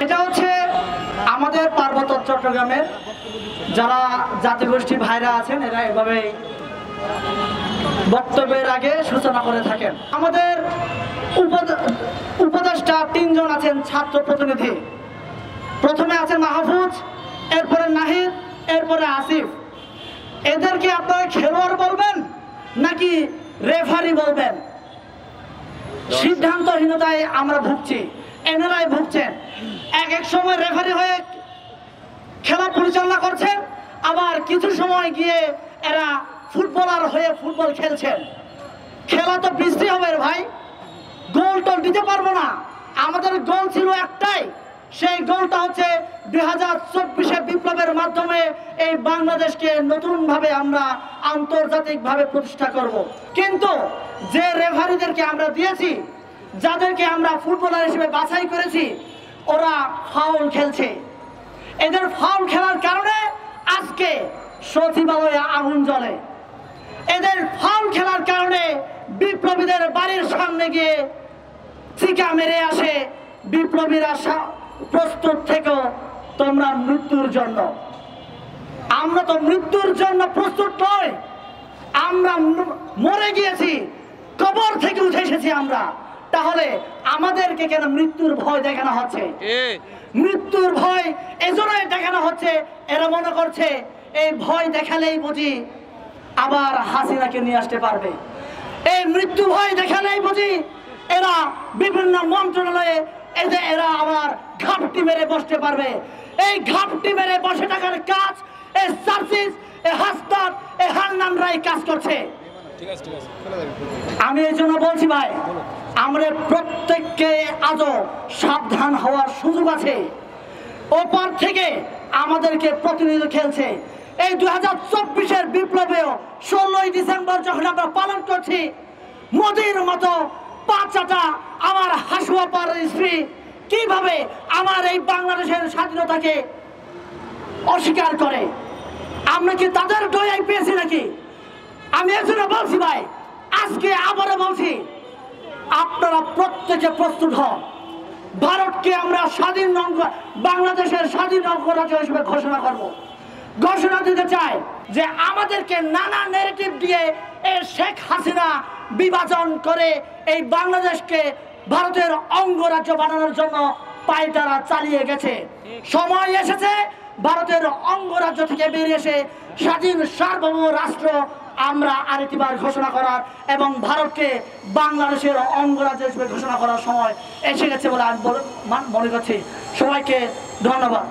এটা হচ্ছে আমাদের পার্বত্য চট্টগ্রামের যারা জাতিগোষ্ঠী ভাইরা আছেন, এরা এভাবে বক্তব্যের আগে সূচনা করে থাকেন। আমাদের উপদেষ্টা 3 জন আছেন ছাত্র প্রতিনিধি। প্রথমে আছেন মাহফুজ, এরপরে নাহিদ, এরপরে আসিফ। এদেরকে আপনারা খেলোয়াড় বলবেন নাকি রেফারি বলবেন? সিদ্ধান্তহীনতায় আমরা ভুগছি, এনারাই ভুগছেন। এক সময় রেফারি হয়ে খেলা পরিচালনা করছেন, আবার কিছু সময় গিয়ে এরা ফুটবলার হয়ে ফুটবল খেলছেন। খেলা তো বৃষ্টি হবে ভাই, গোল টোল দিতে পারবো না। আমাদের গোল ছিল একটাই, সেই গোলটা হচ্ছে 2024 বিপ্লবের মাধ্যমে এই বাংলাদেশকে নতুনভাবে আমরা আন্তর্জাতিকভাবে প্রতিষ্ঠা করব। কিন্তু যে রেফারিদেরকে আমরা দিয়েছি, যাদেরকে আমরা ফুটবলার হিসেবে বাছাই করেছি, ওরা ফাউল খেলছে। এদের ফাউল খেলার কারণে আজকে সচিবালয়ে আগুন জ্বলে। এদের ফাউল খেলার কারণে বিপ্লবীদের বাড়ির সামনে গিয়ে চিকা মেরে আসে। বিপ্লবীরা প্রস্তুত থেকো তোমরা মৃত্যুর জন্য। আমরা তো মৃত্যুর জন্য প্রস্তুত নই, আমরা মরে গিয়েছি, কবর থেকে উঠে এসেছি আমরা। তাহলে আমাদেরকে কেন মৃত্যুর ভয় দেখানো হচ্ছে? মৃত্যুর ভয় এজন্যই দেখানো হচ্ছে, এরা মনে করছে এই ভয় দেখালেই বুঝি আবার হাসিনাকে নিয়ে আসতে পারবে। এই মৃত্যু ভয় দেখালেই বুঝি এরা বিভিন্ন মন্ত্রণালয়ে এরা আবার ঘাপটি মেরে বসতে পারবে। এই ঘাপটি মেরে বসে থাকার কাজ এই সার্ভিস, এই হাসপাতাল, এই হান্নানরাই কাজ করছে। আমি এই জন্য বলছি ভাই, আমরা প্রত্যেককে আজও সাবধান হওয়ার সুযোগ আছে। ওপর থেকে আমাদেরকে প্রতিনিধি খেলছে। এই 2024 বিপ্লবেও 16ই ডিসেম্বর যখন আমরা পালন করছি, মোদির মতো পাঁচটা আমার হাসুয়া পাড়ার স্ত্রী কিভাবে আমার এই বাংলাদেশের স্বাধীনতাকে অস্বীকার করে? আমরা কি তাদের দয়ায় পেয়েছি নাকি? আমি এর জন্য বলছি ভাই, আজকে আবারও বলছি, আপনারা প্রত্যেকে প্রস্তুত হন। ভারতকে আমরা স্বাধীন বাংলাদেশের স্বাধীন অঙ্গরাজ্য হিসেবে ঘোষণা করব। ঘোষণা দিতে চাই যে আমাদেরকে নানা নেগেটিভ দিয়ে এই শেখ হাসিনা বিভাজন করে এই বাংলাদেশকে ভারতের অঙ্গরাজ্য বানানোর জন্য পায়তারা চালিয়ে গেছে। সময় এসেছে ভারতের অঙ্গরাজ্য থেকে বেরিয়ে এসে স্বাধীন সার্বভৌম রাষ্ট্র আমরা আরেকবার ঘোষণা করার এবং ভারতকে বাংলাদেশের অঙ্গরাজ্য হিসেবে ঘোষণা করার সময় এসে গেছে বলে আমি মনে করছি। সবাইকে ধন্যবাদ।